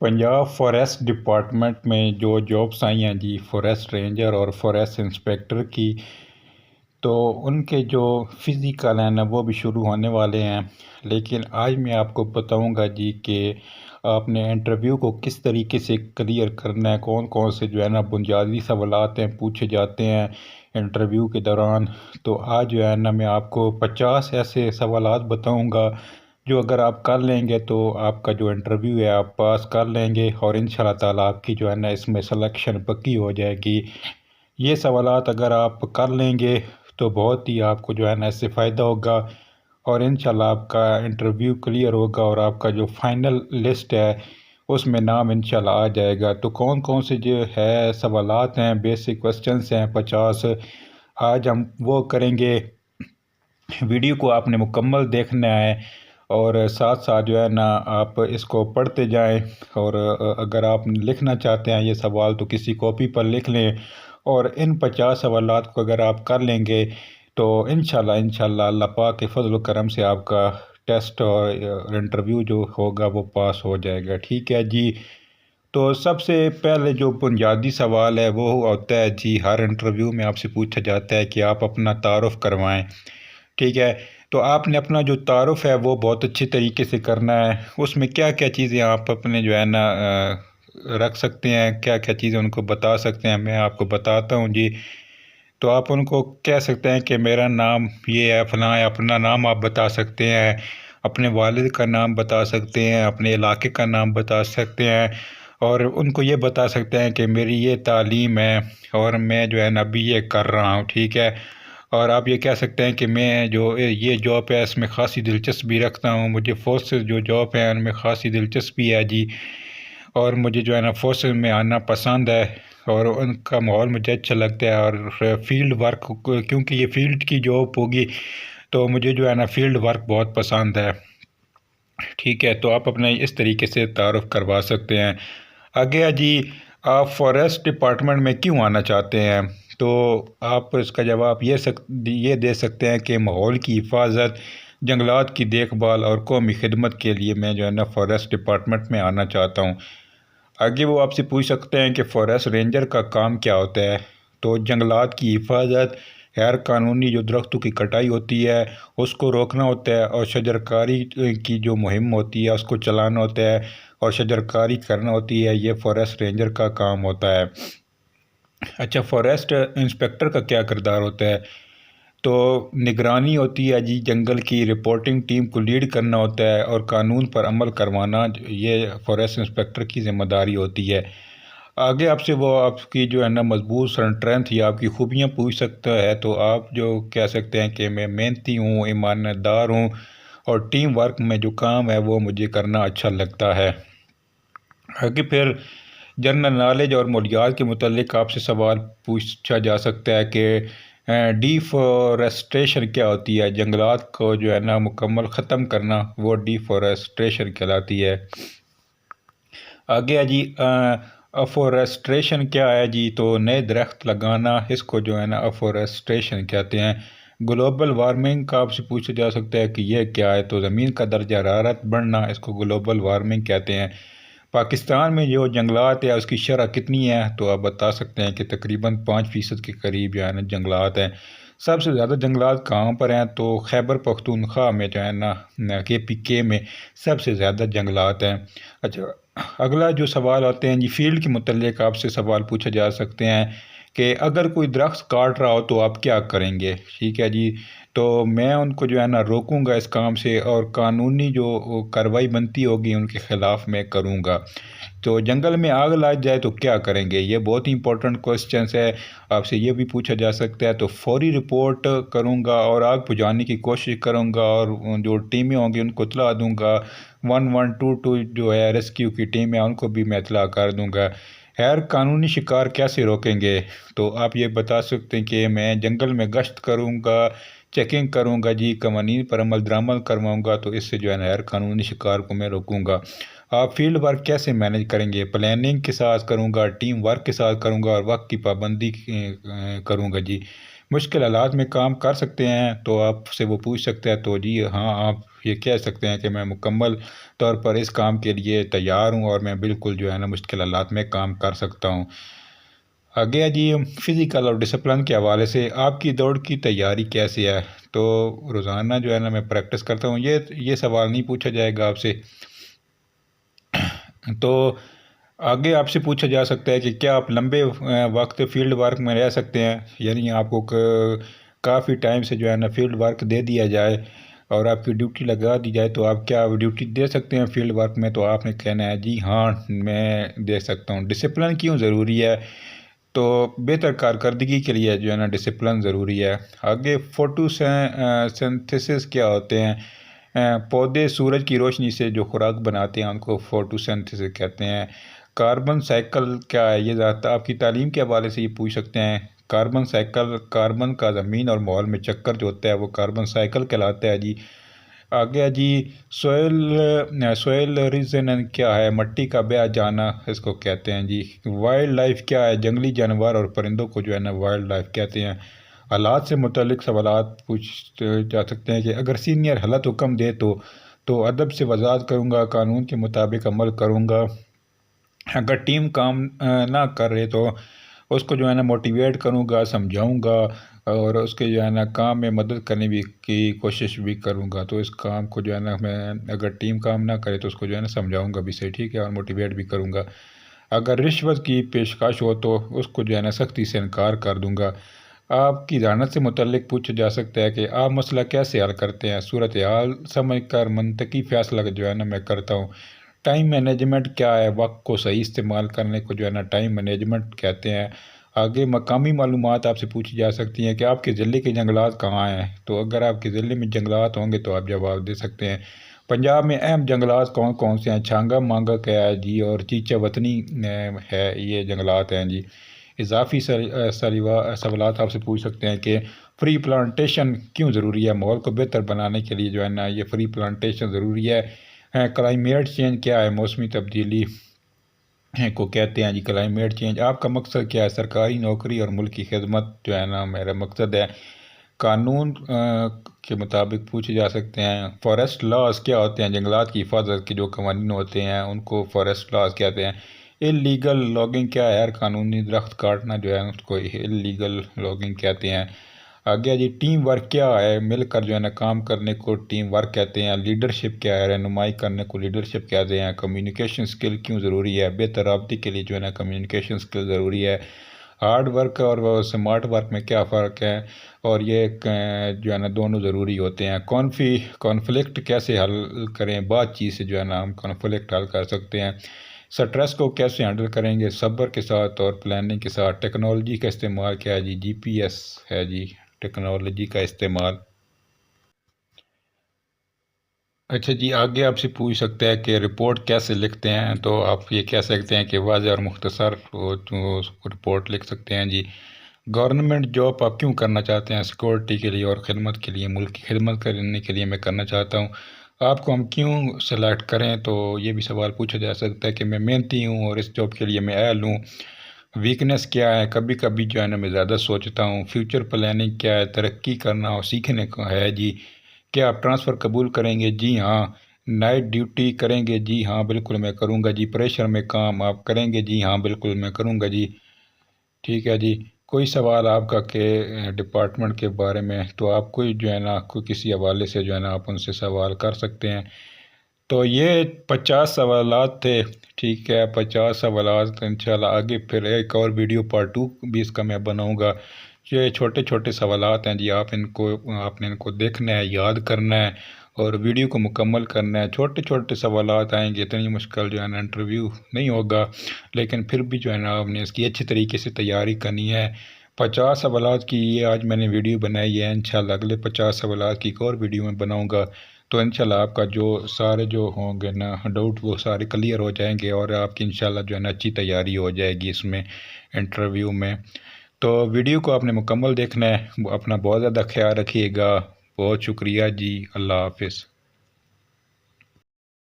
Punjab forest department में जो jobs आई हैं जी, फॉरेस्ट रेंजर और फॉरेस्ट इंस्पेक्टर की, तो उनके जो फ़िज़िकल हैं ना वो भी शुरू होने वाले हैं। लेकिन आज मैं आपको बताऊंगा जी कि आपने इंटरव्यू को किस तरीके से क्लियर करना है, कौन कौन से जो है ना बुनियादी सवालात हैं पूछे जाते हैं इंटरव्यू के दौरान। तो आज जो है ना मैं आपको 50 ऐसे सवालात बताऊंगा जो अगर आप कर लेंगे तो आपका जो इंटरव्यू है आप पास कर लेंगे और इंशाल्लाह ताला आपकी जो है ना इसमें सिलेक्शन पक्की हो जाएगी। ये सवालात अगर आप कर लेंगे तो बहुत ही आपको जो है ना इससे फ़ायदा होगा और इंशाल्लाह आपका इंटरव्यू क्लियर होगा और आपका जो फाइनल लिस्ट है उसमें नाम इंशाल्लाह आ जाएगा। तो कौन कौन से जो है सवालात हैं, बेसिक क्वेश्चंस हैं 50, आज हम वो करेंगे। वीडियो को आपने मुकम्मल देखना है और साथ साथ जो है ना आप इसको पढ़ते जाएं। और अगर आप लिखना चाहते हैं ये सवाल तो किसी कॉपी पर लिख लें और इन 50 सवालात को अगर आप कर लेंगे तो इंशाल्लाह अल्लाह पाक के फजल करम से आपका टेस्ट और इंटरव्यू जो होगा वो पास हो जाएगा। ठीक है जी। तो सबसे पहले जो बुनियादी सवाल है वो होता है जी, हर इंटरव्यू में आपसे पूछा जाता है कि आप अपना तारुफ करवाएं। ठीक है। तो आपने अपना जो तारुफ है वो बहुत अच्छी तरीके से करना है। उसमें क्या क्या चीज़ें आप अपने जो है ना रख सकते हैं, क्या क्या चीज़ें उनको बता सकते हैं, मैं आपको बताता हूँ जी। तो आप उनको कह सकते हैं कि मेरा नाम ये है, फलां है। अपना नाम आप बता सकते हैं, अपने वालिद का नाम बता सकते हैं, अपने इलाके का नाम बता सकते हैं और उनको ये बता सकते हैं कि मेरी ये तालीम है और मैं जो है ना अभी ये कर रहा हूँ। ठीक है। और आप ये कह सकते हैं कि मैं जो ये जॉब है इसमें ख़ासी दिलचस्पी रखता हूँ, मुझे फोर्सेस जो जॉब है उनमें ख़ासी दिलचस्पी है जी। और मुझे जो है ना फोर्सेस में आना पसंद है और उनका माहौल मुझे अच्छा लगता है। और फील्ड वर्क, क्योंकि ये फील्ड की जॉब होगी तो मुझे जो है ना फील्ड वर्क बहुत पसंद है। ठीक है। तो आप अपने इस तरीके से तारुफ करवा सकते हैं। आगे है जी, आप फॉरेस्ट डिपार्टमेंट में क्यों आना चाहते हैं? तो आप इसका जवाब ये दे सकते हैं कि माहौल की हिफाजत, जंगलात की देखभाल और कौमी खिदमत के लिए मैं जो है ना फॉरेस्ट डिपार्टमेंट में आना चाहता हूँ। आगे वो आपसे पूछ सकते हैं कि फॉरेस्ट रेंजर का काम क्या होता है। तो जंगलात की हिफाजत, गैर कानूनी जो दरख्तों की कटाई होती है उसको रोकना होता है और शजरकारी की जो मुहिम होती है उसको चलाना होता है और शजरकारी करना होती है, ये फॉरेस्ट रेंजर का काम होता है। अच्छा, फॉरेस्ट इंस्पेक्टर का क्या किरदार होता है? तो निगरानी होती है जी, जंगल की रिपोर्टिंग टीम को लीड करना होता है और कानून पर अमल करवाना ये फॉरेस्ट इंस्पेक्टर की ज़िम्मेदारी होती है। आगे आपसे वो आपकी जो है ना मजबूत स्ट्रेंथ या आपकी खूबियाँ पूछ सकता है, तो आप जो कह सकते हैं कि मैं मेहनती हूँ, ईमानदार हूँ और टीम वर्क में जो काम है वो मुझे करना अच्छा लगता है। आगे फिर जनरल नॉलेज और मालियात के मुतालिक आपसे सवाल पूछा जा सकता है कि डिफॉरेस्टेशन क्या होती है? जंगलात को जो है ना मुकम्मल ख़त्म करना वो डिफॉरेस्टेशन कहलाती है। आगे है जी, अफॉरेस्ट्रेशन क्या है जी? तो नए दरख्त लगाना, इसको जो है ना अफॉरेस्ट्रेशन कहते हैं। ग्लोबल वार्मिंग का आपसे पूछा जा सकता है कि यह क्या है? तो ज़मीन का दर्जा हरारत बढ़ना, इसको ग्लोबल वार्मिंग कहते हैं। पाकिस्तान में जो जंगलात है उसकी शरह कितनी है? तो आप बता सकते हैं कि तकरीबन 5% के करीब जो है ना जंगलात हैं। सबसे ज़्यादा जंगलात कहाँ पर हैं? तो खैबर पख्तूनख्वा में जो है ना KPK में सबसे ज़्यादा जंगलात हैं। अच्छा, अगला जो सवाल आते हैं जी, फील्ड के मुतल्लिक आपसे सवाल पूछे जा सकते हैं कि अगर कोई दरख्त काट रहा हो तो आप क्या करेंगे? ठीक है जी। तो मैं उनको जो है ना रोकूंगा इस काम से और कानूनी जो कार्रवाई बनती होगी उनके ख़िलाफ़ मैं करूंगा। तो जंगल में आग लग जाए तो क्या करेंगे? ये बहुत ही इंपॉर्टेंट क्वेश्चन है, आपसे ये भी पूछा जा सकता है। तो फौरी रिपोर्ट करूंगा और आग बुझाने की कोशिश करूंगा और जो टीमें होंगी उनको इतला दूंगा। 1122 जो है रेस्क्यू की टीम है उनको भी मैं इतला कर दूंगा। गैर कानूनी शिकार कैसे रोकेंगे? तो आप ये बता सकते हैं कि मैं जंगल में गश्त करूंगा, चेकिंग करूंगा जी, कवानीन पर अमल दरामद करवाऊंगा, तो इससे जो है गैर कानूनी शिकार को मैं रोकूंगा। आप फील्ड वर्क कैसे मैनेज करेंगे? प्लानिंग के साथ करूंगा, टीम वर्क के साथ करूंगा और वक्त की पाबंदी करूंगा जी। मुश्किल हालात में काम कर सकते हैं, तो आपसे वो पूछ सकता है, तो जी हाँ, आप ये कह सकते हैं कि मैं मुकम्मल तौर पर इस काम के लिए तैयार हूँ और मैं बिल्कुल जो है ना मुश्किल हालात में काम कर सकता हूँ। आगे है जी, फिज़िकल और डिसिप्लिन के हवाले से आपकी दौड़ की तैयारी कैसी है? तो रोज़ाना जो है ना मैं प्रैक्टिस करता हूँ, ये सवाल नहीं पूछा जाएगा आपसे। तो आगे आपसे पूछा जा सकता है कि क्या आप लंबे वक्त फील्ड वर्क में रह सकते हैं, यानी आपको काफ़ी टाइम से जो है ना फील्ड वर्क दे दिया जाए और आपकी ड्यूटी लगा दी जाए, तो आप क्या ड्यूटी दे सकते हैं फील्ड वर्क में? तो आपने कहना है जी हाँ, मैं दे सकता हूँ। डिसिप्लिन क्यों ज़रूरी है? तो बेहतर कारकर्दगी के लिए जो है ना डिसिप्लिन ज़रूरी है। आगे सिंथेसिस क्या होते हैं? पौधे सूरज की रोशनी से जो खुराक बनाते हैं उनको फोटोसिंथेसिस कहते हैं। कार्बन साइकिल क्या है? ये ज़्यादातर आपकी तालीम के हवाले से ये पूछ सकते हैं। कार्बन साइकिल, कार्बन का ज़मीन और माहौल में चक्कर जो होता है वो कार्बन साइकिल कहलाता है जी। आगे है जी, सोयल रीजन क्या है? मिट्टी का बह जाना इसको कहते हैं जी। वाइल्ड लाइफ क्या है? जंगली जानवर और परिंदों को जो है ना वाइल्ड लाइफ कहते हैं। हालात से मुतल्लिक सवालात पूछ जा सकते हैं कि अगर सीनियर हालत हुक्म दे तो अदब से वजाहत करूँगा, कानून के मुताबिक अमल करूँगा। अगर टीम काम ना कर रहे तो उसको जो है ना मोटिवेट करूँगा, समझाऊँगा और उसके जो है ना काम में मदद करने भी की कोशिश भी करूँगा। तो इस काम को जो है ना मैं, अगर टीम काम ना करे तो उसको जो है ना समझाऊँगा भी सही, ठीक है, और मोटिवेट भी करूँगा। अगर रिश्वत की पेशकश हो तो उसको जो है ना सख्ती से इनकार कर दूँगा। आपकी ज़हानत से मुतल्लिक पूछा जा सकता है कि आप मसला कैसे हल करते हैं? सूरत हाल समझ कर मनतकी फ़ैसला जो है ना मैं करता हूँ। टाइम मैनेजमेंट क्या है? वक्त को सही इस्तेमाल करने को जो है ना टाइम मैनेजमेंट कहते हैं। आगे मकामी मालूमात आपसे पूछी जा सकती हैं कि आपके ज़िले के जंगलात कहाँ हैं? तो अगर आपके ज़िले में जंगलात होंगे तो आप जवाब दे सकते हैं। पंजाब में अहम जंगलात कौन कौन से हैं? छांगा मांगा क्या है जी, और चीचा वतनी है, ये जंगलात हैं जी। इजाफी सवालात आपसे पूछ सकते हैं कि फ्री प्लांटेशन क्यों ज़रूरी है? माहौल को बेहतर बनाने के लिए जो है ना ये फ्री प्लांटेशन ज़रूरी है। क्लाइमेट चेंज क्या है? मौसमी तब्दीली को कहते हैं जी क्लाइमेट चेंज। आपका मकसद क्या है? सरकारी नौकरी और मुल्क की खिदमत जो है ना मेरा मकसद है। कानून के मुताबिक पूछे जा सकते हैं। फॉरेस्ट लॉज क्या होते हैं? जंगलात की हिफाजत के जो कवानीन होते हैं उनको फॉरेस्ट लॉज कहते हैं। इलीगल लॉगिंग क्या है? कानूनी दरख्त काटना जो है उसको इलीगल लॉगिंग कहते हैं। आगे जी, टीम वर्क क्या है? मिलकर जो है ना काम करने को टीम वर्क कहते हैं। लीडरशिप क्या है? रहनुमाई करने को लीडरशिप कहते हैं। कम्युनिकेशन स्किल क्यों ज़रूरी है? बेहतर राबते के लिए जो है ना कम्युनिकेशन स्किल ज़रूरी है। हार्ड वर्क और स्मार्ट वर्क में क्या फ़र्क है? और ये जो है ना दोनों ज़रूरी होते हैं। कॉन्फ्लिक्ट कैसे हल करें? बातचीत से जो है ना हम कॉन्फ्लिक्ट हल कर सकते हैं। स्ट्रेस को कैसे हैंडल करेंगे? सब्र के साथ और प्लानिंग के साथ। टेक्नोलॉजी का इस्तेमाल क्या है जी? जीपीएस है जी, टेक्नोलॉजी का इस्तेमाल। अच्छा जी, आगे आपसे पूछ सकता है कि रिपोर्ट कैसे लिखते हैं? तो आप ये कह सकते हैं कि वाज़ेह और मुख्तसर वो जो रिपोर्ट लिख सकते हैं जी। गवर्नमेंट जॉब आप क्यों करना चाहते हैं? सिक्योरिटी के लिए और खिदमत के लिए, मुल्क की खिदमत करने के लिए मैं करना चाहता हूँ। आपको हम क्यों सेलेक्ट करें? तो ये भी सवाल पूछा जा सकता है कि मैं मेहनती हूँ और इस जॉब के लिए मैं अहल हूँ। वीकनेस क्या है? कभी कभी जो है ना मैं ज़्यादा सोचता हूँ। फ्यूचर प्लानिंग क्या है? तरक्की करना और सीखने को है जी। क्या आप ट्रांसफ़र कबूल करेंगे? जी हाँ। नाइट ड्यूटी करेंगे? जी हाँ, बिल्कुल मैं करूँगा जी। प्रेशर में काम आप करेंगे? जी हाँ, बिल्कुल मैं करूँगा जी। ठीक है जी। कोई सवाल आपका के डिपार्टमेंट के बारे में, तो आप कोई जो है ना कोई किसी हवाले से जो है ना आप उनसे सवाल कर सकते हैं। तो ये 50 सवालात थे, ठीक है, 50 सवालात। इंशाल्लाह आगे फिर एक और वीडियो पार्ट 2 भी इसका मैं बनाऊँगा। ये छोटे छोटे सवालात हैं जी, आपने इनको देखना है, याद करना है और वीडियो को मुकम्मल करना है। छोटे छोटे सवालात आएंगे, इतनी मुश्किल जो है ना इंटरव्यू नहीं होगा, लेकिन फिर भी जो है ना आपने इसकी अच्छी तरीके से तैयारी करनी है। 50 सवालात की ये आज मैंने वीडियो बनाई है। इंशाल्लाह अगले 50 सवालात की एक और वीडियो में बनाऊँगा। तो इंशाल्लाह आपका जो सारे जो होंगे ना डाउट वो सारे क्लियर हो जाएंगे और आपकी इंशाल्लाह जो है ना अच्छी तैयारी हो जाएगी इसमें इंटरव्यू में। तो वीडियो को आपने मुकम्मल देखना है। अपना बहुत ज़्यादा ख्याल रखिएगा। बहुत शुक्रिया जी। अल्लाह हाफिज़।